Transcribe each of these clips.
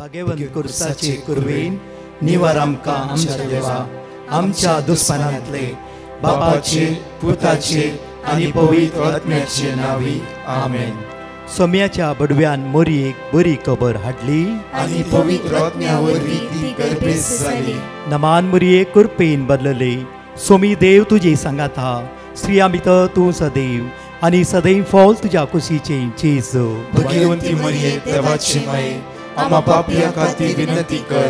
भगवंत कुर्साचे कुरवेन निवार आमकां आमच्या देवा आमच्या दुस्पणांतले बापाचे पुताचे आनी पवित्र आत्म्याचे नावी आमेन. सोम्याच्या बडव्यान मोरयेक बरी खबर हाडली आनी पवित्र आत्म्या वरवीं ती गर्भेस जाली. नमान मोरये कुरपेन बदलले सोमी देव तुजे सांगात हा स्त्रिया भितर तूं सदैव आनी सदैव फॉल तुज्या कुशीचे चेज. भगवंती मरिये देवाची माये आम्हा पापियां खातीर विनंती कर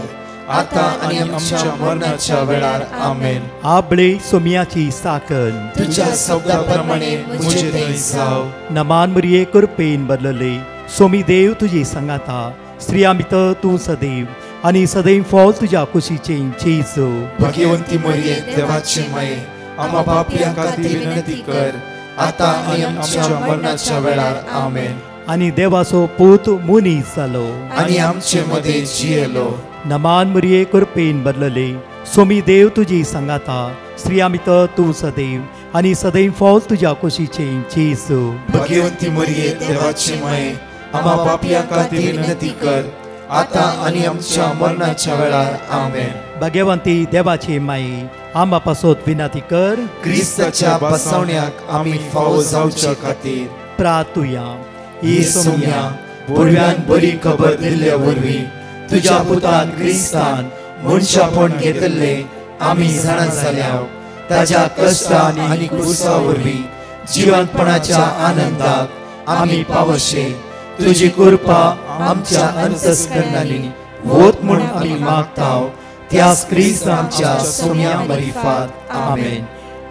आता आनी आमच्या मरणाच्या वेळार आमेन. आबळे सोम्याची साकन तुझ्या शब्दा प्रमाणे मुझे थंय जाव. नमान मोरये कुरपेन बदलले सोमी देव तुजे सांगात हा स्त्रिया भितर तूं सदैव आनी सदैव फॉल तुज्या कुशीचे चेज. भगवंती मरिये देवाची माये आम्हा पापियां खातीर विनंती कर आता आनी आमच्या मरणाच्या वेळार आमेन. आनी देवाचो पूत मुनीस जालो आनी आमचे मदे जियेलो. नमान मोरये कुरपेन बदलले सोमी देव तुजी सांगात हा स्त्रिया भितर तूं सदैव आनी सदैव फॉल तुज्या कुशीचे चेज. भगवंती मरिये देवाची माये आम्हा पापियां खातीर विनंती कर आता आनी आमच्या मरणाच्या वेळार आमेन. भगवंती देवाचे माये आम्हा पासत विनंती कर क्रिस्ताच्या बसवण्याक आमी फावो जावच्या खातीर प्रार्थुया. ही सोम्या बडव्यान बरी खबर दिल्ल्या वरवीं तुज्या पुतान क्रिस्तान मनशापण घेतले आमी जाणा जाल्या ताज्या कश्टान आनी क्रुसा वरवीं जिवंतपणाच्या आनंदाक आमी पावशे. तुजी कृपा आमच्या अंतस्करणांनी होत म्हूण आमी मागताव त्याच क्रिस्त आमच्या सोम्या मरिफात आमेन.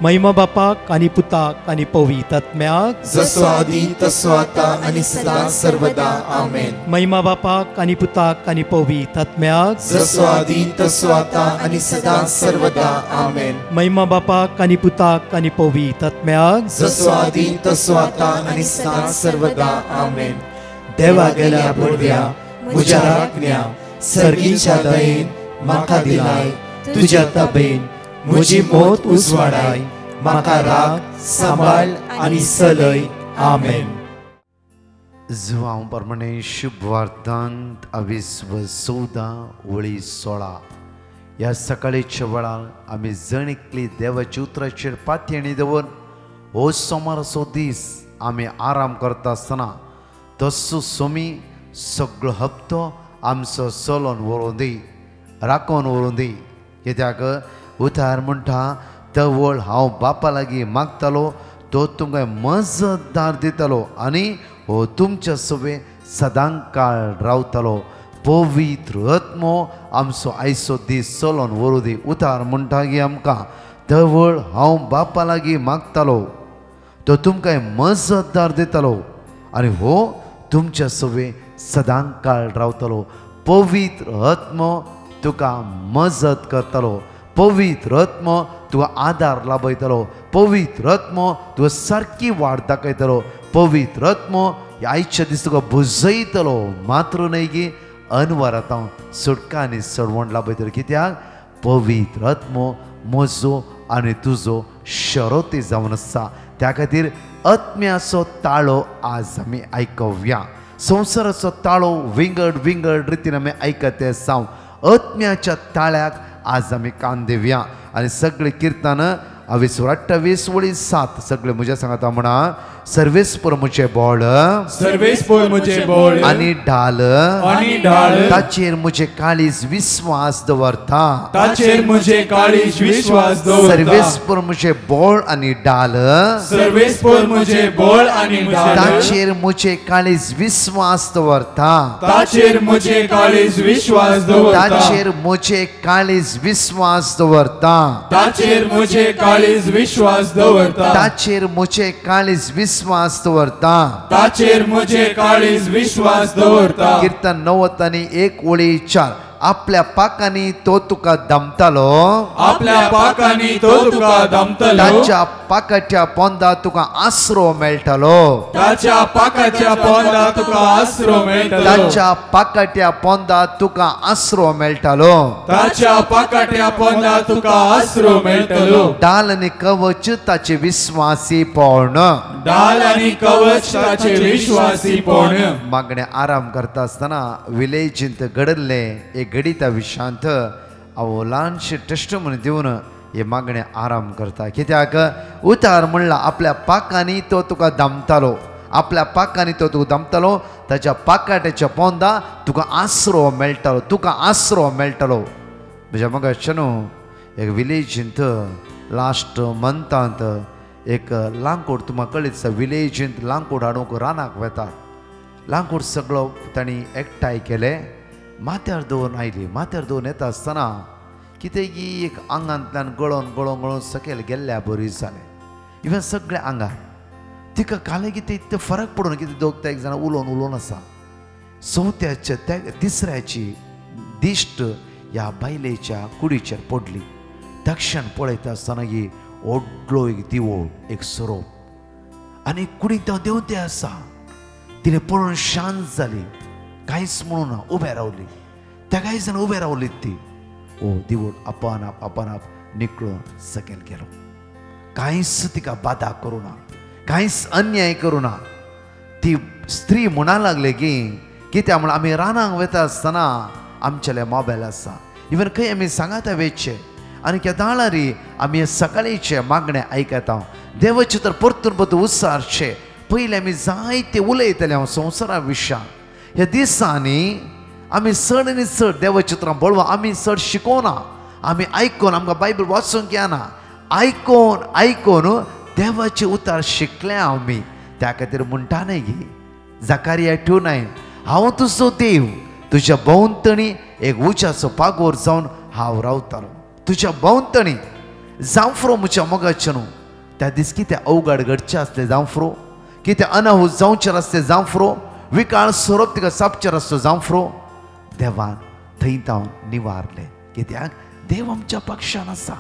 महिमा बापाक आनी पुताक आनी पवित्र आत्म्याक जसो आदी तसो आता आनी सदां सर्वदा आमेन. महिमा बापाक आनी पुताक आनी पवित्र आत्म्याक जसो आदी तसो आता आनी सदां सर्वदा आमेन. महिमा बापाक आनी पुताक आनी पवित्र आत्म्याक जसो आदी तसो आता आनी सदां सर्वदा आमेन. देवा गेल्या बडव्या म्हज्या राखण्या सर्गीच्या दयेन म्हाका दिलाय तुज्या तबेन म्हजी मोत उजवाडाय म्हाका राख सांबाळ आनी चलय आमेन. जुवांव प्रमाणे शुभ वार्तांत 2014 ह्या सकाळीच्या वेळार आमी जणिकली देवाच्या उतराचेर पातयेणी दवर हो सोमाराचो दीस आमी आराम करता आसतना तसो सोमी सगळो हप्तो आमचो चलोन व्हरोन दी राखोन व्हरोन दी. कित्याक उतार म्हणटा तवळ हांव बापा लागीं मागतालो तो तुमकां मजतदार दितलो आनी हो तुमच्या सवे सदां काळ रावतलो. पवित्र आत्मो आमचो आयचो दीस चलोन व्हरू दी. उतार म्हणटा की आमकां तवळ हांव बापा लागीं मागतालो तो तुमकां मजतदार दितलो आनी हो तुमच्या सवे सदां काळ रावतलो. पवित्र आत्मो तुका मजत करतलो. पवित्र आत्मो तुका आदार लाभयतलो. पवित्र आत्मो तुका सारकी वाट दाखयतलो. पवित्र आत्मो आयच्या दीस तुका बुजयतलो. मात्र न्हय की अनवरात हांव सुटका आनी सडवण लाभयतलो. कित्याक पवित्र आत्मो म्हजो आनी तुजो शरोती जावन आसा. त्या खातीर आत्म्याचो ताळो आज आमी आयकव्या. संवसाराचो ताळो विंगड विंगड रितीन आमी आयकते जावं आत्म्याच्या ताळ्याक आज आमी कान दिवया. आनी सगळे कीर्तन 28:7 सगळे म्हज्या सांगात म्हणा. सर्वेस्पर म्हजे बोळ सर्वेस्पर म्हजे बोळ आनी ढाल ताचेर म्हजे काळीज विश्वास दवरता. ताचेर म्हजे काळीज विश्वास दवरता. सर्वेस्पर म्हजे बोळ आनी ढाल सर्वेस्पर म्हजे बोळ आनी ढाल ताचेर म्हजे काळीज विश्वास दवरता. ताचेर म्हजे काळीज विश्वास दवरता. ताचेर म्हजे काळीज विश्वास दवरता. ताचेर म्हजे काळीज विश्वास दवरता. ताचेर म्हजे काळीज विश्वास दवरता. ताचेर म्हजे काळीज विश्वास दवरता. कीर्तन 90:1 4 आपल्या पाकांनी तो तुका दमतालो आपल्या पाकांनी तो तुका दमतलो ताच्या पाकाच्या पोंदा तुका आसरो मेळटलो ताच्या पाकाच्या पोंदा तुका आसरो मेळटलो ताच्या पाकाट्या पोंदा तुका आसरो मेळटलो ताच्या पाकाट्या पोंदा तुका आसरो मेळटलो डाल आनी कवच ताचे विश्वासीपण डाल आनी कवच ताचे विश्वासीपण मागणे आराम करता आसतना विलेजींत घडले एक घडीता विशांत हांव ल्हानशें टेस्टमनी दिवन हे मागणे आराम करता कित्याक उतार म्हणला आपल्या पाकांनी तो तुका दमतालो आपल्या पाकांनी तो तुका दमतालो ताच्या पाकाट्याच्या पोंदा तुका आसरो मेळटलो तुका आसरो मेळटलो म्हज्या मगाच्या न्हू एक विलेजींत लास्ट मंथांत एक लांकूड तुमकां कळीत विलेजींत लांकूड हाडूंक रानाक वेतात लांकूड सगळो तांणी एकठांय केले माथ्यार दवरून आयली माथ्यार दवरून येता आसतना कितें की एक आंगांतल्यान गळोन गळोन गळोन सकयल गेल्ल्या बरी जालें इवन सगळ्या आंगार तिका काले कितें इतलें फरक पडून कितें दोग एक जाणां उलोवन उलोवन आसा चवथ्याच्या तिसऱ्याची दिश्ट ह्या बायलेच्या कुडीचेर पडली दक्षिण पळयता आसतना ही व्हडलो एक दिवो एक सोरोप आनी कुडींत देंवतें आसा तिणें पळोवन शांत जाली कांयच म्हणूं ना उबें रावली त्या कांय जाण उबें रावलीत ती ओ दिवोड आपणाप निकळून सकयल गेलो कांयच तिका बाधा करूं ना कांयच अन्याय करूं ना ती स्त्री म्हणा लागले की कित्याक म्हण आमी रानांक वता आसतना आमचेले मोबायल आसा इवन खंय आमी सांगाता वेचचे आनी केदाळारी आमी सकाळीचे मागणे आयकता देवाचे तर परतून परतून उत्सारचे पयलीं आमी जायते उलयतले हांव संवसारा विशयान ह्या दिसांनी आमी चड आनी चड देवचित्रां बळवा आमी चड शिकोवना आमी आयकून आमकां बायबल वाचूंक येना आयकून आयकून देवाचे उतार शिकले आमी त्या खातीर म्हणटा न्ही गी जकारिया 2:9 हांव तुजो देव तुज्या भोंवतणी एक उज्याचो पागोर जावन हांव रावतालो तुज्या भोंवतणी जावफ्रो म्हज्या मोगाचे न्हू त्या दीस कितें अवघड घडचें आसलें जावफ्रो कितें अनाहूत जावचें आसलें जावफ्रो विकाळ सोरोप तिका सापचेर आसलो जावफ्रो देवान थंय जावन निवारले कित्याक देव आमच्या पक्षान आसा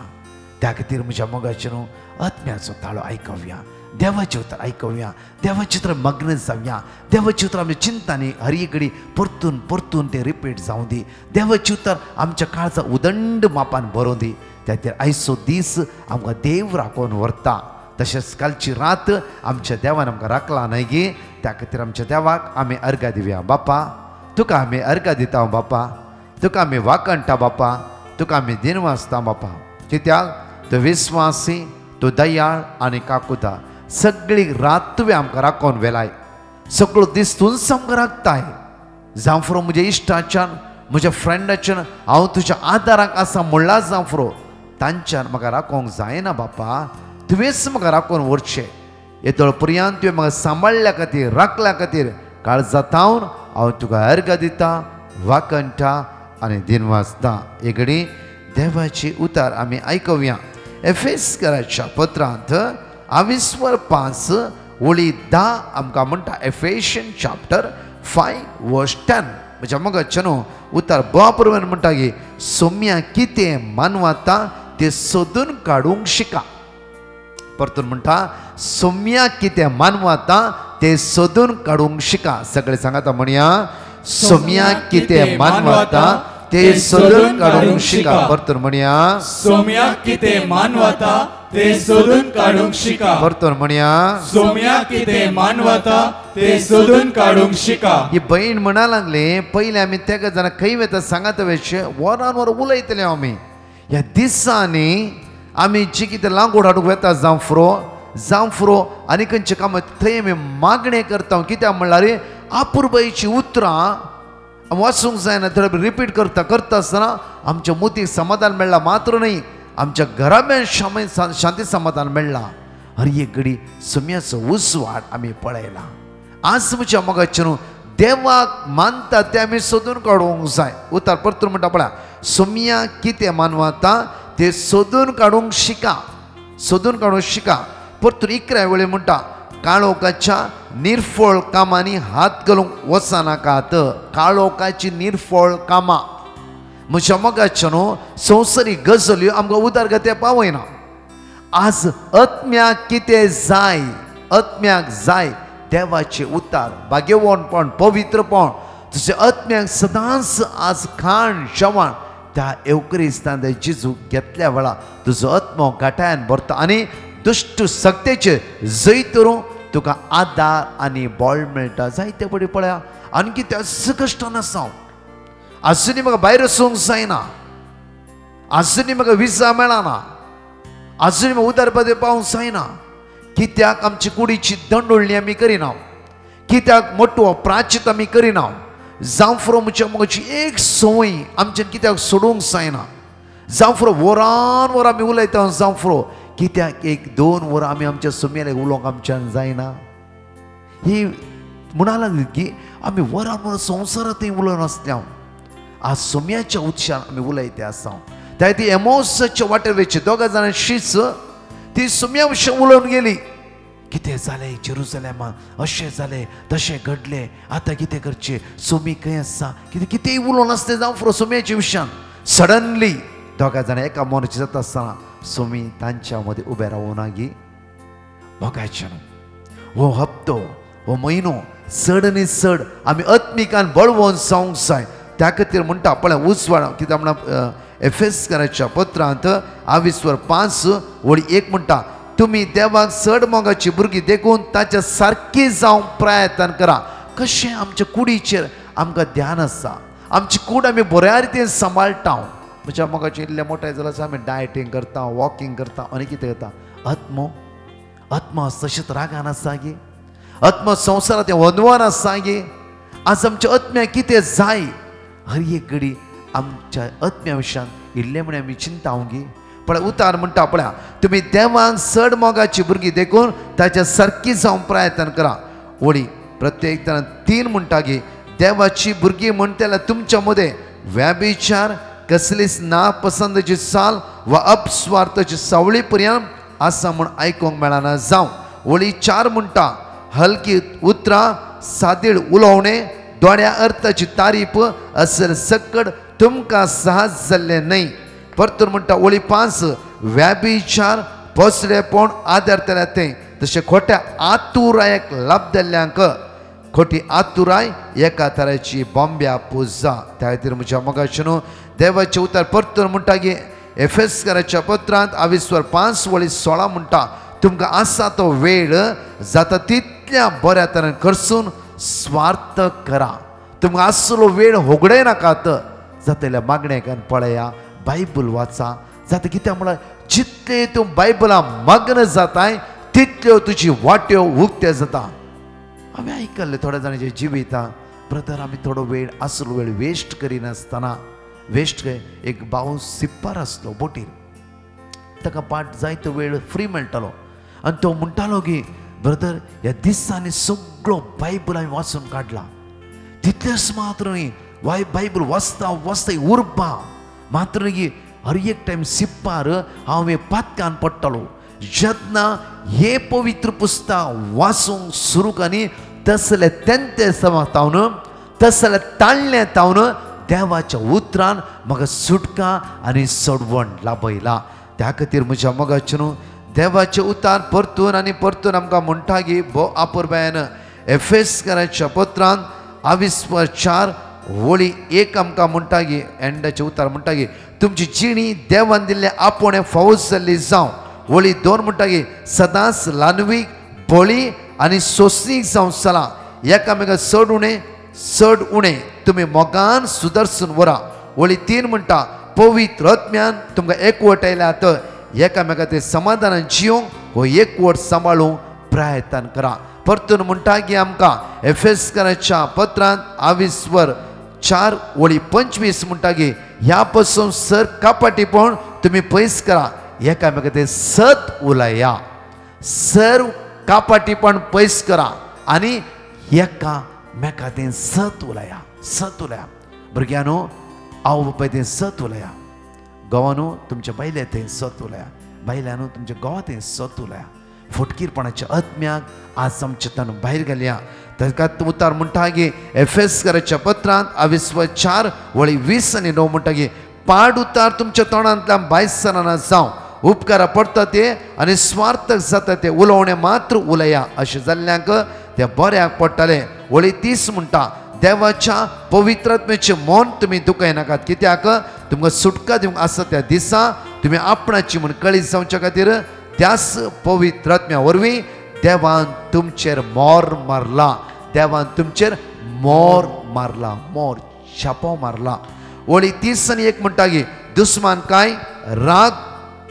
त्या खातीर म्हज्या मोगाचे न्हू आत्म्याचो ताळो आयकवया देवाचें उतर आयकवया देवाचें उतर मग्न जावया देवाचें उतर आमच्या चिंतांनी हर एक घडी परतून परतून तें रिपीट जावं दी देवाचें उतर आमच्या काळजा उदंड मापान बरोवन दी त्या खातीर आयचो दीस आमकां देव राखून व्हरता तशेंच कालची रात आमच्या देवान आमकां राखला न्हय गी त्या खातीर आमच्या देवाक आमी अर्घ दिवया बापा तुका आमी अर्घ दिता बापा तुका आमी वाकणटा बापा तुका आमी दिनवासता बापा कित्याक तो विस्वासी तो दयाळ आनी काकुता सगळी रात तुवें आमकां राखून वेलाय सगळो दीस तूंच आमकां राखताय जावफ्रो म्हज्या इश्टाच्यान म्हज्या फ्रेंडाच्यान हांव तुज्या आदाराक आसा म्हणला जावफ्रो तांच्यान म्हाका राखोंक जायना बापा तुवेंच म्हाका राखून व्हरचें येतलो पर्यंत तुवें म्हाका सांबाळल्या खातीर राखल्या खातीर काळजांतावन हांव तुका अर्घ दिता वाकणटा आनी दिनवासता एक घडी देवाची उतार आमी आयकवया एफेसकाराच्या पत्रांत 5 ओळी 10 आमकां म्हणटा एफेशियन चॅप्टर 5:10 म्हज्या मोगाचे न्हू उतार बाप्रमाण म्हणटा की सोम्या कितें मानवाता तें सोदून काडूंक शिका परतून म्हणटा सोम्या कितें मानवाता तें सोदून काडूंक शिका सगळे सांगाता म्हणया सोम्या कितें मानवाता तें सोदून काडूंक शिका परतून म्हणया सोम्या कितें मानवाता तें सोदून काडूंक शिका परतून म्हणया सोम्या कितें मानवाता तें सोदून काडूंक शिका ही बहीण म्हणा लागले पयले आमी तेका जाणा खंय वता सांगात वेचे वरान वर उलयतले आमी ह्या दिसांनी आमी जी कितें लांकूड हाडूंक वेता जावं फ्रो आनी खंयचे काम थंय आमी मागणे करता कित्याक म्हणल्यार आपुरबायेची उतरां वाचूंक जायना थोडे रिपीट करता आसतना आमच्या मुतीक समाधान मेळ्ळा मात्र न्ही आमच्या घरा मेळून शांती समाधान मेळ्ळा हर एक घडी सोम्याचो उजवाड आमी पळयला आज म्हज्या मोगाचे न्हू देवाक मानता ते आमी सोदून काडूंक जाय उतार परतून म्हणटा पळय सोम्या कितें मानवाता ते सोदून काडूंक शिका परतून 11 वेळी म्हणटा काळोखाच्या निर्फळ कामांनी हात घालूंक वचनाकात काळोखाची निर्फळ कामां म्हज्या मोगाच्या न्हू संवसारीक गजाल्यो आमकां उदरगती पावयना. आज आत्म्याक कितें जाय, आत्म्याक जाय देवाचे उतार, भाग्यवानपण, पवित्रपण. तुझे आत्म्याक सदांच आज खाण जेवण त्या एवकरिस्तान जेजू घेतल्या वेळा तुजो आत्मो गाठायन भरता आनी दुश्ट सत्तेचे जय करूं तुका आदार आनी बळ मेळटा. जायते पडी पळया आणखी त्या कश्ट नासा. आजुनी म्हाका भायर वचूंक जायना, आजुनी म्हाका विजा मेळना, आजुनी म्हाका उदरगती पावूंक जायना. कित्याक आमची कुडीची दंडोळणी आमी करिना, कित्याक मोठो प्राचित आमी करिना. जावं फुरो म्हज्या मोगाची एक संवय आमच्यान कित्याक सोडूंक जायना. जावं फुरो वरान वर आमी उलयता, जावं फुरो कित्याक एक 2 वरां आमी आमच्या सुमेले उलोवंक आमच्यान जायना. ही म्हणा लागली की आमी वरान वर संवसारांतय उलोवन आसल्या आज सुम्याच्या उत्सवान आमी उलयते आसा. त्या ती एमोसाच्या वाटेवरची 2 जाणां शीच ती सुम्या विशीं उलोवन गेली. कितें जालें जेरुसलेमान, अशें जालें तशें घडलें, आतां कितें करचें, सुमी खंय आसा, कितेंय उलोवन आसलें जावं फुरो सुम्याच्या विशयान. सडनली 2 जाणां एका मनची जाता आसतना सुमी तांच्या मदीं उबें रावूं नागी. मोगाच्या हो हप्तो, हो म्हयनो चड आनी चड आमी आत्मिकान बळवून जावंक जाय. त्या खातीर म्हणटा पळय उजवाड कित्याक म्हणा एफेसकाराच्या पत्रांत 22:5 म्हणटा तुमी देवाक चड मोगाची भुरगीं देखून ताच्या सारकी जावंक प्रयत्न करा. कशें आमच्या कुडीचेर आमकां ध्यान आसा, आमची कूड आमी बऱ्या रितीन सांबाळटा. म्हज्या मोगाचें इल्लें मोठें जाल्यार आमी डायटींग करता, वॉकिंग करता आनी कितें करता. आत्मो तशेंच रागान आसा गे, आत्मो संवसारांत वनवान आसा गे. आज आमच्या आत्म्याक कितें जाय हर एक घडी आमच्या आत्म्या विशयान इल्लें म्हण आमी चिंताव गे. पळय उतार म्हणटा पळय तुमी देवाक चड मोगाची भुरगीं देखून ताच्या सारकी जावंक प्रयत्न करा. वळी प्रत्येक तरान 3 म्हणटा गे देवाची भुरगीं म्हणटल्या तुमच्या मदें व्याभिचार, कसलीच नापसंदची चाल वा अपस्वार्थाची सावळी पर्यंत आसा म्हण आयकूंक मेळना जावं. वळी 4 म्हणटा हलकी उतरां, सादीळ उलोवणे, दोड्या अर्थाची तारीफ असल सकड तुमकां सहज जाल्लें न्हय. परतून म्हणटा वळी 5 व्याभिचार, पोसडेपण आदरतल्या तें तशें खोट्या आतुरायेक लाभदल्ल्यांक खोटी आतुराय एका तराची बॉम्ब्या पुजा. त्या खातीर म्हज्या मोगाचें न्हू देवाचें उतार परतून म्हणटा की एफेसकाराच्या पत्रांत 22:5 म्हणटा तुमकां आसा तो वेळ जाता तितल्या बऱ्या तरेन करसून स्वार्थ करा. तुमकां आसलो वेळ होगडय नाकात. जातल्या मागणेकान पळया, बायबल वाचा. जाता कित्याक म्हळ्यार जितले तूं बायबला मग्न जाताय तितल्यो तुजी वाट्यो उक्त्यो जाता. आमी आयकल्ले थोड्या जाणांचे जिविता ब्रदर आमी थोडो वेळ आसलो वेळ वेस्ट करिनासतना वेस्ट एक भाव सिप्पार आसलो बोटीर, ताका पाट जायतो वेळ फ्री मेळटालो आनी तो म्हणटालो की ब्रदर ह्या दिसांनी सगळो बायबल हांवें वाचून काडला. तितलेच मात्र न्ही बायबल वाचता वाचता उरपा मात्र न्ही हर एक टायम सिप्पार हांवें पातकान पडटालो. जेन्ना हे पवित्र पुस्तक वाचूंक सुरू कनी तसले तेंते समजतावन तसले ताळ्ळे तावन देवाच्या उतरान म्हाका सुटका आनी सोडवण लाभयला. त्या खातीर म्हज्या मोगाचें न्हू देवाचें उतार परतून आनी परतून आमकां म्हणटा की भो आपुरबायन एफेसकाराच्या पत्रांत 22:4 आमकां म्हणटा की एंडाचें उतार म्हणटा की तुमची जिणी देवान दिल्ले आपोणे फावूस जाल्ली जावं. 2 म्हणटा की सदांच लानवीक बळी आनी सोंसणीक जावं चला. एकामेका चड उणें तुमी मोगान सुदर्शन व्हरा. 3 म्हणटा पवित्र आत्म्यान तुमकां एकवटायल्यात एकामेका ते समाधानान जियोंक हो एकवट सांबाळूंक प्रयत्न करा. परतून म्हणटा की आमकां एफेसकाराच्या पत्रांत 22:4 म्हणटा की ह्या पासून सर कापाटीपण तुमी पयस करा. एकामेका ते सत उलया, सर कापाटीपण पयस करा आनी एकामेका ते सत उलया. भुरग्यांनो आवय बापाय ते सत उलया. घोवांनो तुमच्या बायले ते सत उलया, बायलांनो तुमच्या घोवा ते सत उलया. फुटकीरपणाच्या आत्म्याक आज आमच्यातून भायर घालया. ताका उतार म्हणटा गे एफेसकाराच्या पत्रांत 22:4-20 म्हणटा गे पाड उतार तुमच्या तोंडांतल्यान भायर सरना जावं. उपकारा पडटा ते आनी स्वार्थक जाता ते उलोवणे मात्र उलया अशें जाल्ल्यांक ते बऱ्याक पडटले. वळी 30 म्हणटा देवाच्या पवित्रात्म्याचे मन तुमी दुखयनाकात, कित्याक तुमकां सुटका दिवंक आसा त्या दिसा तुमी आपणाची म्हूण कळीत जावच्या खातीर त्याच पवित्रात्म्या वरवीं देवान तुमचेर मोर मारला. देवान तुमचेर मोर मारला, मोर छापो मारला. वळी 30:1 म्हणटा की दुस्मान काय राग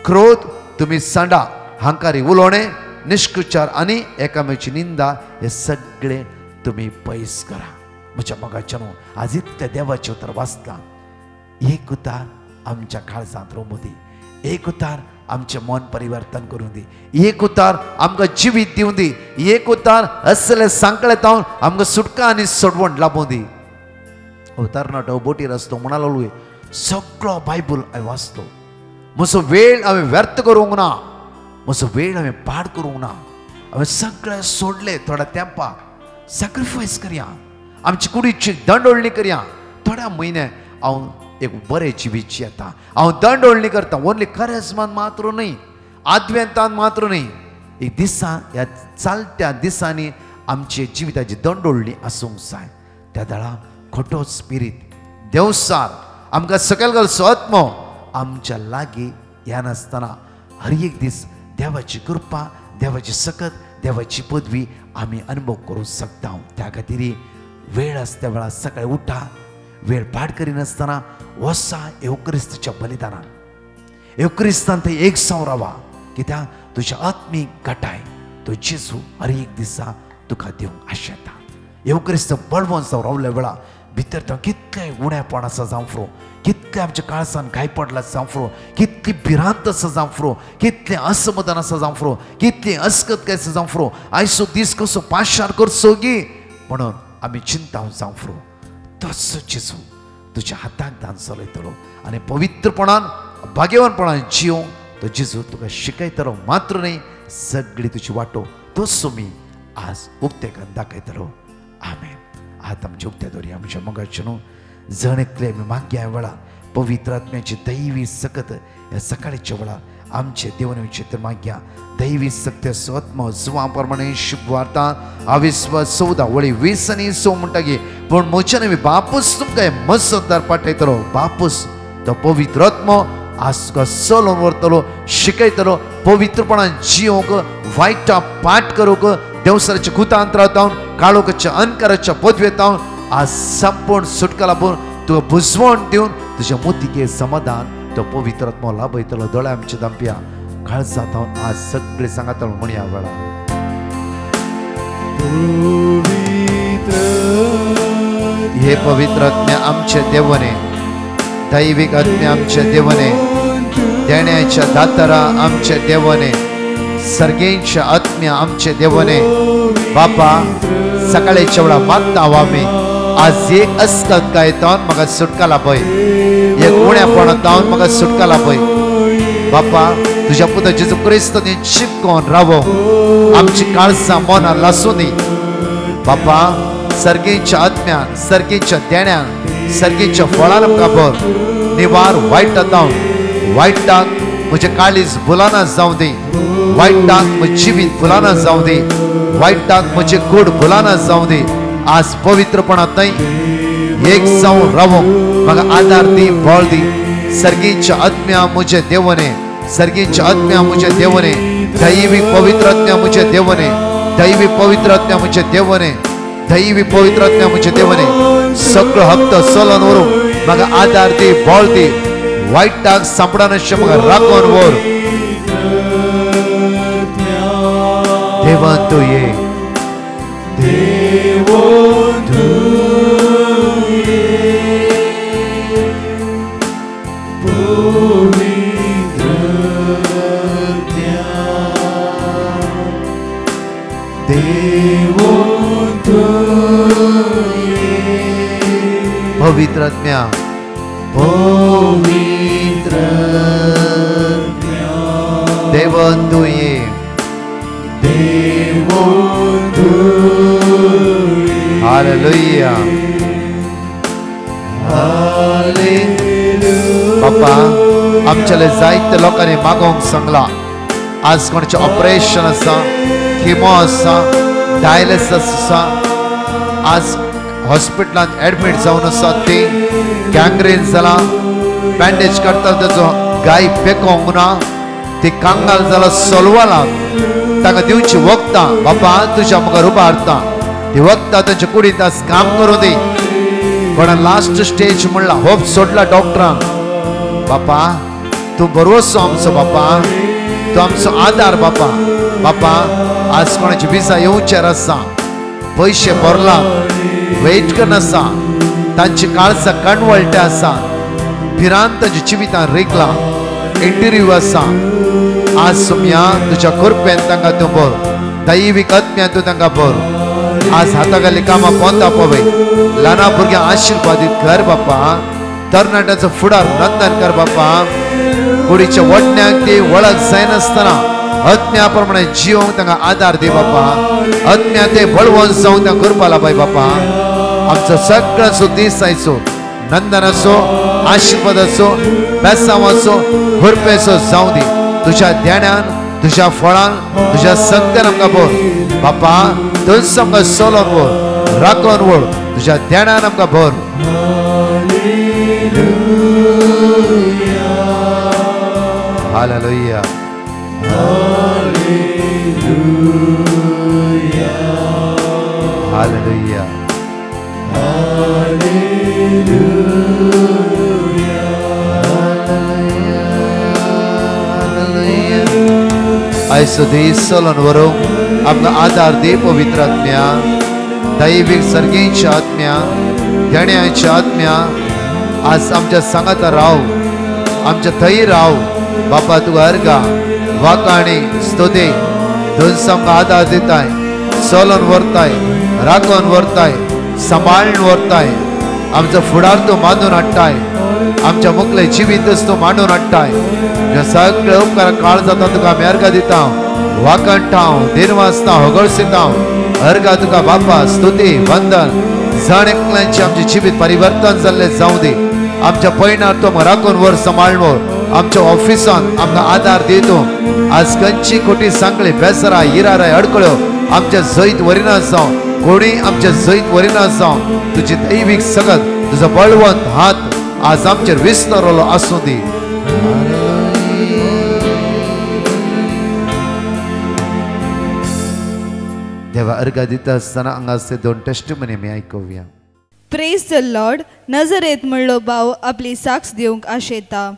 क्रोध तुमी सांडा, हांकारी उलोवणे निष्कुचार आनी एकामेची निंदा हे सगळे तुमी पयस करा. म्हज्या मोगाच्यानो आज इतल्या देवाचे उतर वाचता. एक उतार आमच्या काळजांत रोवूं दी, एक उतार आमचे मन परिवर्तन करूं दी, एक उतार आमकां जिवीत दिवं दी, एक उतार असले सांकळे तावन आमकां सुटका आनी सोडवण लाभूं दी. उतारनाट बोटीर आसतो म्हणालो सगळो बायबल हांवें वाचलो, म्हजो वेळ हांवें व्यर्थ करूंक ना, म्हजो वेळ हांवें पाड करूंक ना, हांवें सगळें सोडलें. थोड्या तेंपाक सॅक्रिफायस करया, आमची कुडीची दंडोळणी करया. थोड्या म्हयने हांव एक बरें जिवीत येता, हांव दंडोळणी करता. ओन्ली खरेजमान मात्र न्ही, आद्वेंतान मात्र न्ही, एक दिसा ह्या चालत्या दिसांनी आमचे जिविताची दंडोळणी आसूंक जाय. त्या दळा खोटो स्पिरीट देवसार आमकां सकयल घालचो आत्मो आमच्या लागीं ह्या नासतना हर एक दीस देवाची कृपा, देवाची सकत, देवाची पदवी आमी अनुभव करूंक शकता. त्या खातीर वेळ आसता वेळार सकाळी उठा, वेळ पाड करिनासतना वसा येवक्रिस्ताच्या बलिदानान, येवक्रिस्तान थंय एक जावन रावा, कित्याक तुज्या आत्मीक घटाय तो जेजू हर एक दिसा तुका दिवंक आशेता. येवक्रिस्त बळवंत जावन रावल्या वेळार भितर तो कितलें उणेपण आसा जावं फुरो, कितलें आमच्या काळजान घाय पडला जावं फुरो, कितली भिरांत आसा जावं फुरो, कितलें असमाधान आसा जावं फुरो, कितली अस्कतकाय आसा जावं फुरो, आयचो दीस कसो पाशार करचो गी म्हणून आमी चिंताव जावं फुरो. तसो जेजू तुज्या हाताक दान चलयतलो आनी पवित्रपणान भाग्यवानपणान जिवंक तो जेजू तुका शिकयतलो. मात्र न्ही, सगळी तुजी वाटो तसो मी आज उक्तेकान दाखयतलो. आमेन. आतां आमचे उक्ते दवरया. आमच्या मोगाचे न्हू जण एकले आमी मागया वेळार पवित्र आत्म्याची दैवी सकत ह्या सकाळच्या वेळार आमचे देवन विचित्र मागया. दैवी सत्य आत्मा जुवा प्रमाणे शुभवार्ता 22:14-20 म्हणटा की पूण म्हज्या नवी बापूस तुमकां मजतदार पाठयतलो. बापूस तो पवित्र आत्मा आज तुका चलोवन व्हरतलो, शिकयतलो, पवित्रपणान जियोंक, वायटा पाठ करूंक, देवसराच्या कुतांतरांत काळोखाच्या अंधकाराच्या पदवेंत आज संपूर्ण सुटका लाभून तुका बुजवण दिवन तुज्या मोतीके समाधान तो पवित्र आत्मा लाभयतलो. दोळ्या आमच्या दांपया काळजांत आज सगळे सांगातलो म्हणया वेळा. हे पवित्र आत्म्या आमचे देवने, दैविक आत्म्या आमचे देवने, देण्याच्या दातारा आमचे देवने, सर्गेच्या आत्म्या आमचे देवने, बापा सकाळच्या वेळा मागता आमी आज एक अस्कत काय तावन म्हाका सुटका लाभय, एक उण्यापण तावन म्हाका सुटका लाभय. बापा तुज्या पुता जेजू क्रिस्तान चिपकोन रावो, आमची काळजां मनां लासूं दी. बापा सर्गेच्या आत्म्यान, सर्गेच्या देण्यान, सर्गेच्या फळान आमकां भर. निवार वायटांत वायटाक म्हजे काळीज भुलाना जावं दी, वायटाक म्हजें जिवीत भुलाना जावं दी, वायटाक म्हजे कूड भुलाना जावं दी. आज पवित्रपणांत एक जावन रावो म्हाका आदार दी, बळ दी. सर्गेच्या आत्म्या म्हजे देवने, सर्गेच्या आत्म्या म्हजे देवने, दैवी पवित्र आत्म्या म्हजे देवने, दैवी पवित्र आत्म्या म्हजे देवने, दैवी पवित्र आत्म्या म्हजे देवने, सगळो हप्तो चलोवन व्हरूंक म्हाका आदार दी, बळ दी. वायटाक सांपडानशें म्हाका राखोन व्हर. देवा तूं ये, देवो तूं ये, पवित्र देवो तूं ये, पवित्र आत्म्या, पवित्र देवा तूं ये, देवो तुवें. हालेलुया. हालेलुया. बाप्पा आमच्याले जायते लोकांनी मागोवंक सांगला. आज कोणाचें ऑपरेशन आसा, किमो आसा, डायलिसिस आसा, आज हॉस्पिटलांत एडमिट जावन आसा, ती गँग्रेन जाला, बँडेज करता ताचो गाय पेकोवंक ना, ती कांगाल जाला सोलवाला, ताका दिवची वखदां बापा तुज्या मुखार उबारता. ती वखदां तांच्या कुडींत आज काम करूं दी. कोणा लास्ट स्टेज म्हणला, होप सोडला डॉक्टरांक. बापा तूं बरोसो आमचो बापा, तूं आमचो आधार बापा. बापा आज कोणाची विजा येवचेर आसा, पयशे भरला, वेट करन आसा, तांची काळजां कणवळटे आसा, भिरांत ताच्या जिवितांत रिगला, इंटरव्यू आसा. आज सुम्या तुज्या कृपेन तांकां तूं भर, दैवीक आत्म्यान तूं तांकां भर. आज हाताखाली कामां पोंदा पळय, ल्हाना भुरग्यांक आशिर्वादीत कर बापा. तरणाट्याचो फुडार नंदन कर बापा. कुडीच्या वडण्यांक ती वळख जायनासतना आत्म्या प्रमाणे जिवंक तांकां आदार दी बापा. आत्म्या ते बळवंत जावंक तांकां करपा लाय बापा. आमचो सगळ्यांचो दीस आयचो नंदन असो, आशिर्वाद असो, बेसांव असो, हुरपेसो जावं दी. तुज्या ध्यानान, तुज्या फळान, तुज्या सत्यान आमकां भर बापा. थंयच आमकां सोलोन व्हर, राखोन व्हर, तुज्या ध्यानान आमकां भर. हालेलुया. हालेलुया. आयचो दीस सोलोन व्हरूंक आमकां आदार दी पवित्र आत्म्या. दैवीक सर्गेच्या आत्म्या, ध्यानाच्या आत्म्या आज आमच्या सांगाता राव, आमच्या थंय राव बापा. तुका अर्गा वाकाणी स्तुती थंयच आमकां आदार दिताय, सोलोन व्हरताय, राखोन व्हरताय, सांबाळून व्हरताय. आमचो फुडार तूं मांडून हाडटाय, आमच्या मुखले जिवीतच तूं मांडून हाडटाय. सगळे उपकार काळ जाता तुका आमी अर्गा दिता, वाकणटा, दिनवासता, होगळसिता. अर्गा तुका बापा, स्तुती वंदन. जण एकल्यांची आमचे जिवीत परिवर्तन जाल्ले जावं दी. आमच्या पैनार तूं राखून व्हर, सांबाळून व्हर. आमच्या ऑफिसान आमकां आदार दितो. आज खंयची खोटी सांगली, बेसरां, इराराय, अडकळ्यो आमच्या जैत वरिना जावं, कोणी आमच्या जैत वरिना जावं. तुजी दैवीक सगत, तुजो बळवंत हात आज आमचेर विस्तारलो आसूं दी. देवा अर्गा दिता आसतना हांगासले 2 टेस्टिमनी आमी आयकुया. Praise the Lord. नजरेत म्हणलो भाव आपली साक्ष दिवंक आशेता.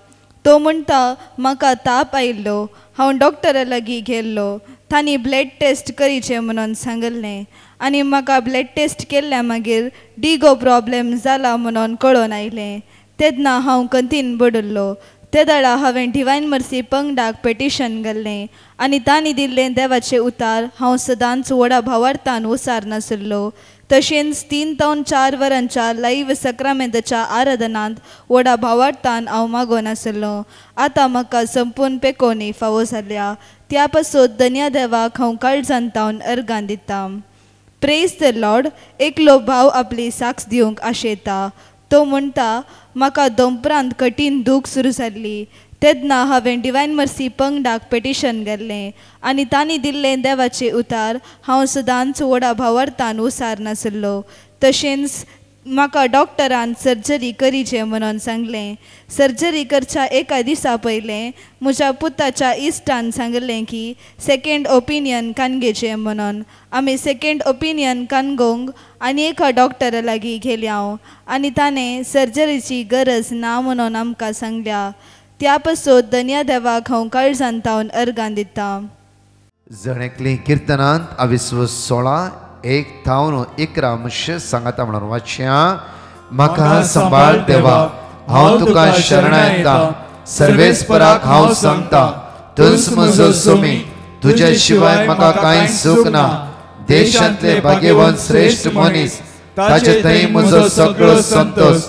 तो म्हणटा, म्हाका ताप आयिल्लो, हांव डॉक्टरा लागीं गेल्लो. तांणी ब्लड टेस्ट करीचें म्हणून सांगलें आनी म्हाका ब्लड टेस्ट केल्ल्या मागीर डिगो प्रॉब्लेम जाला म्हणून कळोन आयलें. तेन्ना हांव कंतीन बडल्लो. ते दाडा हांवें डिवायन मर्सी पंगडाक पेटिशन घाल्लें आनी तांणी दिल्लें देवाचें उतार हांव सदांच व्हडा भावार्थान उसार नासलो. तशेंच 3 ते 4 वरांच्या लायव्ह सक्रामेंताच्या आराधनांत व्हडा भावार्थान हांव मागोन आसलो. आतां म्हाका संपूर्ण पेकोवणी फावो जाल्या. त्या पासून धन्य देवाक हांव काळजांतावन अर्गां दिता. Praise the Lord. एकलो भाव आपली साक्ष दिवंक आशेता. तो म्हणटा, म्हाका दोंपरांत कठीण दूख सुरू जाल्ली. तेन्ना हांवें डिवायन मर्सी पंगडाक पेटिशन घाल्लें आनी तांणी दिल्लें देवाचें उतार हांव सदांच व्हडा भावार्थान उसार नासलो. तशेंच म्हाका डॉक्टरान सर्जरी करीचें म्हणून सांगलें. सर्जरी करच्या एका दिसा पयलें म्हज्या पुताच्या इश्टान सांगलें की सेकेंड ओपिनियन काणगेचें म्हणून. आमी सेकेंड ओपिनियन काणगोंक आनी एका डॉक्टरा लागीं गेल्या आनी ताणें सर्जरीची गरज ना म्हणून आमकां सांगल्या. त्या पासून धन्य देवाक हांव काळजांतावन अर्गां दिता. जणेकली किर्तनांत 22:16-1-11 मुश्य सांगाता म्हणून वाचया. म्हाका सांबाळ देवा, हांव तुका शरण येता. सर्वेस्पराक हांव सांगता, तूंच म्हजो सुमी, तुज्या शिवाय म्हाका कांय सूख ना. देशांतले भाग्यवान श्रेष्ठ मनीस, ताचे थंय म्हजो सगळो संतोष.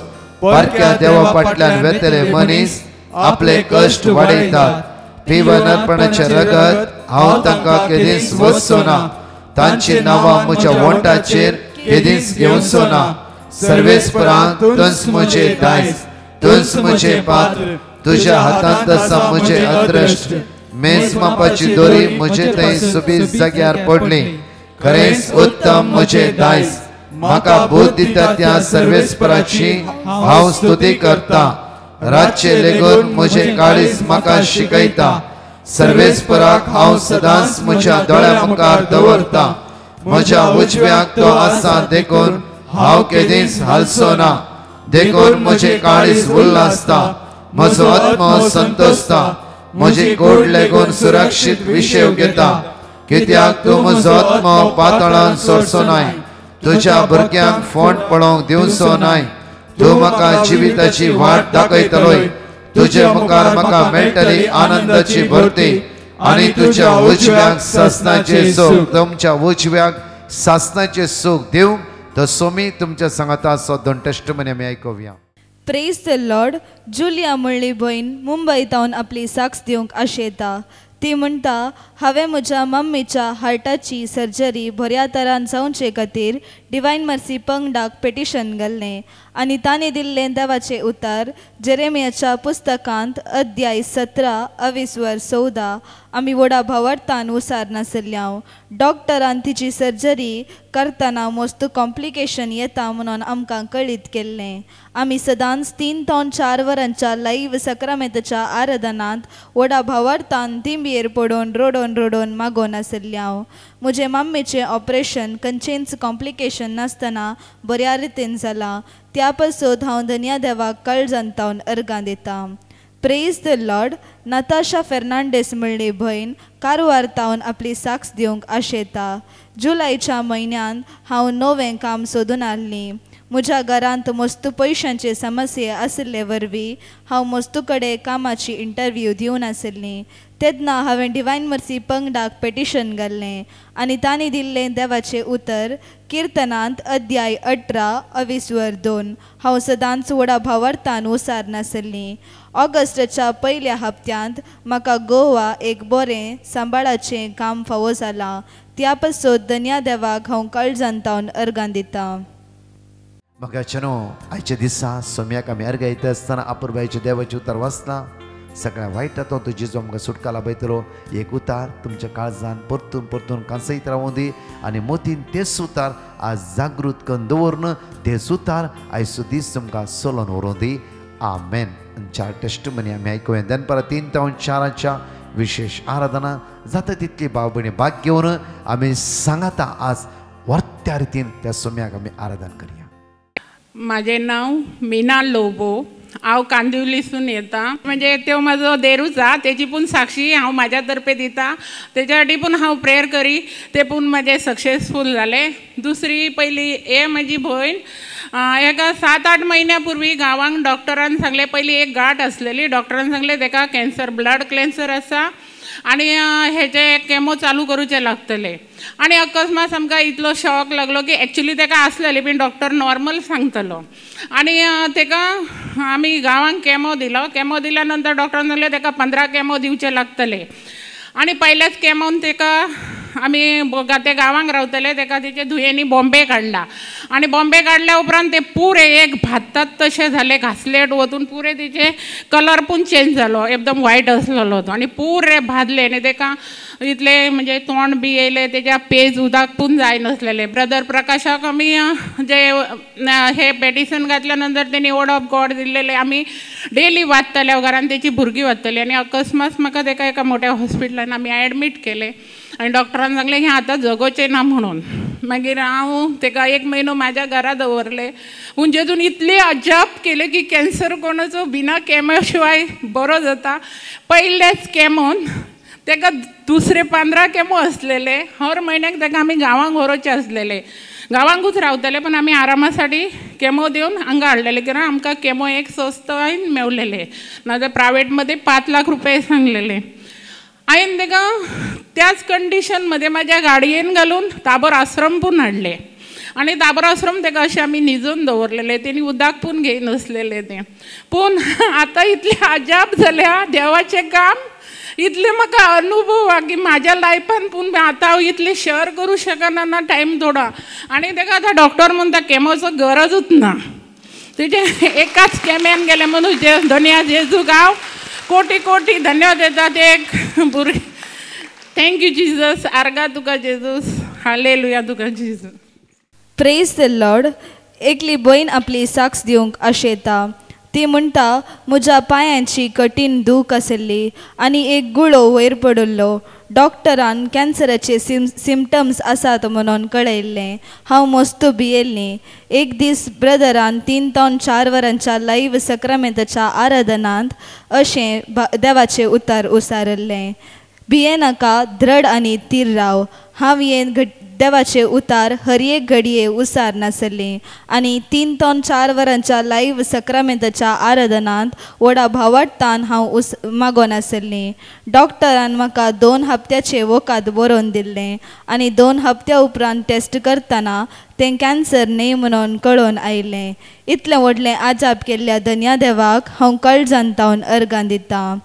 पारक्या देवा फाटल्यान वेतले मनीस आपले कश्ट वाडयतात. पिवन अर्पणाचें रगत हांव तांकां केदींच वचचो ना तांची नांवां म्हज्या वंटाचेर केदींच घेवचो ना सर्वेस्परा तुंच म्हजे दायज तुंच म्हजे पात्र तुज्या हातांत आसा म्हजे अद्रश्ट मेज मापाची दोरी म्हजे थंय सुबीज जाग्यार पडली खरेंच उत्तम म्हजे दायज म्हाका बोध दिता त्या सर्वेस्पराची हांव स्तुती करता रातचे लेगून म्हजे काळीज म्हाका शिकयता सर्वेस्पराक हांव सदांच म्हज्या दोळ्या मुखार दवरता म्हज्या उजव्याक तो आसा देखून हांव केदींच हालचो ना देखून म्हजे काळीज उल्हासता म्हजो आत्मो संतोसता म्हजी कूड लेगून सुरक्षीत विशेव घेता कित्याक तूं म्हजो आत्मो पातळान सोडचो नाय तुज्या भुरग्यांक फोंड पळोवंक दिवचो नाय तूं म्हाका जिविताची वाट दाखयतलोय तुजे मुखार म्हाका मेळटली आनंदाची भरती आनी तुज्या उजव्याक सासणाचे सूख तुमच्या उजव्याक सासणाचे सूख दिवंक तो सोमी तुमच्या सांगाता सोदून टेस्टमनी आमी आयकुया. Praise the lord. जुलिया म्हणली भयण मुंबयतावन आपली साक्ष दिवंक आशेता. ती म्हणटा हांवें म्हज्या मम्मीच्या हार्टाची सर्जरी बऱ्या तरान जावचे खातीर डिवायन मर्सी पंगडाक पेटिशन घाल्लें आनी तांणी दिल्लें देवाचें उतर जेरेमियाच्या पुस्तकांत अध्याय 17:14 आमी व्हडा भावार्थान उसार नासल्ल्या डॉक्टरान तिची सर्जरी करतना मस्त कॉम्प्लिकेशन येता म्हणून आमकां कळीत केल्लें. आमी सदांच 3 ते 4 वरांच्या लायव्ह सक्रामेंताच्या आराधनांत व्हडा भावार्थान थिंबयेर पडून रोडोन मागोन आसल्ल्या. म्हजे मम्मीचें ऑपरेशन खंयचेंच कॉम्प्लिकेशन नासतना बऱ्या रितीन जालां. त्या पासून हांव धन्या देवाक काळजांतावन अर्गां दितां. Praise the Lord. Natasha Fernandes म्हणली भयण कारवार तावन आपली साक्ष दिवंक आशेता. जुलयच्या म्हयन्यान हांव नवें काम सोदून हाडलीं. म्हज्या घरांत मस्त पयशांचे समस्ये आशिल्ले वरवीं हांव मस्तू कडेन कामाची इंटरव्यू दिवन आशिल्लीं. तेन्ना हांवें डिवायन मर्सी पंगडाक पेटिशन घाल्लें आनी तांणी दिल्लें देवाचें उतर किर्तनांत अध्याय 18:2 हांव सदांच व्हडा भावार्थान उसार नासलीं. ऑगस्टाच्या पयल्या हप्त्यांत म्हाका गोवा एक बरें सांबाळाचें काम फावो जालां. त्या पासून धन्या देवाक हांव काळजांतावन अर्गां दितां. म्हाका चनो आयच्या दिसा सोम्याक आमी अर्घ येता आसतना अपुर्बायेचें देवाचें उतर वाचलां. सगळ्या वायटांतलो तो जेजू आमकां सुटका लाभयतलो. एक उतार तुमच्या काळजान परतून कांसयत रावूं दी आनी मोतीन तेच उतार आज जागृत करून दवरून तेच उतार आयचो दीस तुमकां सोलोन व्हरूं दी. आमेन. 4 टेस्टमनी आमी आयकुया. दनपारां 3 ते 4 विशेष आराधना जाता तितली भाव भयणी भाग घेवन आमी सांगाता आज वर्त्या रितीन त्या सोम्याक आमी आराधना करया. माझें नांव मीना लोबो. हांव कांदिवलीसून येता. म्हणजे तो म्हाजो देरूच आसा तेजी पूण साक्षी हांव म्हाज्या तर्फे दिता. तेज्या खातीर पूण हांव प्रेयर करी ते पूण म्हाजें सक्सेसफूल जालें. दुसरी पयली हे म्हाजी भयण एका 7-8 म्हयन्या पूर्वी गांवांक डॉक्टरान सांगलें पयली एक गांठ आसलेली. डॉक्टरान सांगलें तेका कॅन्सर ब्लड कॅन्सर आसा आनी हेचे केमो चालू करूचे लागतले. आनी अकस्मात आमकां इतलो शॉक लागलो की एक्चुली तेका आसलेली पूण डॉक्टर नॉर्मल सांगतलो. आनी तेका आमी गांवांक केमो दिलो. केमो दिल्या नंतर डॉक्टरान सांगलें तेका 15 केमो दिवचे लागतले. आनी पयल्याच केमोन तेका आमी ते गांवांक रावतले तेका तेचे धुयेनी बॉम्बे काडला. आनी बॉम्बे काडल्या उपरांत ते पुरे एक भात्तात तशें जाले घासलेट वतून पुरे तेचे कलर पूण चेंज जालो. एकदम वायट आसलेलो तो आनी पुरे भाजले आनी तेका इतले म्हणजे तोंड बी येयले तेज्या पेज उदक पूण जाय नसलेले. ब्रदर प्रकाशाक आमी जे हे पेटिशन घातल्या नंतर तेणी वर्ड ऑफ गॉड दिल्लेले आमी डेली वाचतले घरान तेची भुरगीं वाचतली. आनी अकस्मात म्हाका तेका एका मोठ्या हॉस्पिटलान आमी एडमीट केले आनी डॉक्टरान सांगलें की आतां जगोचें ना म्हणून. मागीर हांव तेका 1 म्हयनो म्हाज्या घरा दवरले. पूण जेतून इतली अजाप केले की कॅन्सर कोणाचो बिना केमो शिवाय बरो जाता. पयलेच केमोन तेका दुसरे 15 केमो असलेले. हर म्हयन्याक तेका आमी गांवांक व्हरोवचे आसलेले. गांवांकूच रावतले पण आमी आरामासाठी केमो दिवन हांगा हाडलेले कित्याक आमकां केमो एक स्वस्तायन मेवलेले. नाजाल्यार प्रायवेटमध्ये 5 लाख रुपये सांगलेले. हांवें तेका त्याच कंडिशनमध्ये म्हाज्या गाडयेन घालून ताबोर आश्रम पूण हाडले आनी ताबोर आश्रम तेका अशें आमी न्हिजोवन दवरलेले. तेणी उदक पूण घेयनासलेले ते. पूण आतां इतलें अजाप जाल्या देवाचें काम इतले म्हाका अनुभव हा की म्हाज्या लायफान पूण आतां हांव इतले शेअर करूं शकना ना टायम थोडा आनी ताका आतां डॉक्टर म्हणटा कॅमोचो गरजूच ना तुजे एकाच कॅम्यान गेले म्हणून धन्या जेजूक हांव कोटी कोटी धन्यवाद देता ते भुरगे थँक्यू जिजस आर्गा तुका जेजूस हालेलुया तुका जेजूस प्रेज द लॉर्ड. एकली बहीण आपली साक्ष दिवंक आशेता. ती म्हणटा म्हज्या पांयांची कठीण दूख आसली आनी एक गुळो वयर पडल्लो. डॉक्टरान कॅन्सराचे सिमटम्स आसात म्हणून कळयल्लें. हांव मस्त भियेल्लीं. एक दीस ब्रदरान 3 ते 4 वरांच्या लायव्ह सक्रामेंताच्या आराधनांत अशें देवाचें उतार उसारल्लें. भियेनाका, दृढ आनी थीर राव. हांव देवाचे उतार हर एक घडये उसार नासली आनी 3 ते 4 वरांच्या लायव्ह सक्रामेंताच्या आराधनांत व्हडा भावार्थान हांव मागोन आसली. डॉक्टरान म्हाका 2 हप्त्याचे वोकाद बरोवन दिल्लें आनी 2 हप्त्या उपरांत टेस्ट करतना तें कॅन्सर न्हय म्हणून कळोवन आयलें. इतलें व्हडलें आजाप केल्ल्या धन्या देवाक हांव काळजान तावन अर्गां दितां.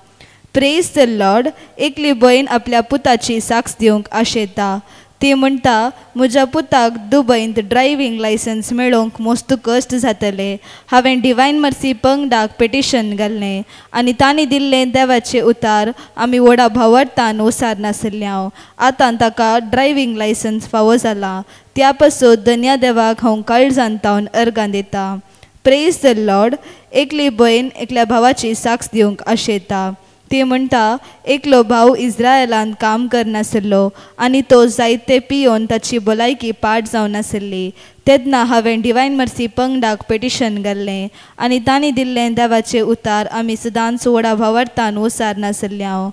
Praise the lord. एकली बहीण आपल्या पुताची साक्ष दिवंक आशेता. ती म्हणटा म्हज्या पुताक दुबयंत ड्रायव्हिंग लायसन्स मेळोवंक मस्त कश्ट जातले. हांवें डिवायन मर्सी पंगडाक पेटिशन घाल्लें आनी तांणी दिल्लें देवाचें उतार आमी व्हडा भावार्थान उसार नासल्ल्या. आतां ताका ड्रायव्हिंग लायसन्स फावो जाला. त्या पासून धन्या देवाक हांव काळजान तावन अर्गां दितां. Praise the lord. एकली भयण एकल्या भावाची साक्ष दिवंक आशेता. ती म्हणटा एकलो भाव इस्रायलांत काम करनासलो आनी तो जायते पियोन ताची भलायकी पाड जावन आसली. तेन्ना हांवें डिवायन मर्सी पंगडाक पेटिशन घाल्लें आनी तांणी दिल्लें देवाचें उतार आमी सदांच व्हडा भावार्थान उसार नासल्या.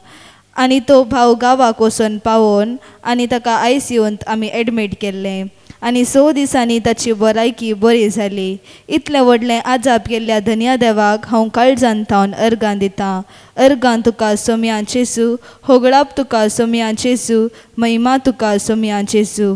आनी तो भाव गांवाक वचून पावोन आनी ताका ICUंत आमी एडमीट केल्लें आनी 6 दिसांनी ताची भलायकी बरी जाली. इतलें व्हडलें आजाप केल्ल्या धन्या देवाक हांव काळजान तावन अर्गां दितां. अर्गां तुका सोम्या जेजू, होगळाप तुका सोम्या जेजू, महिमा तुका सोम्या जेजू.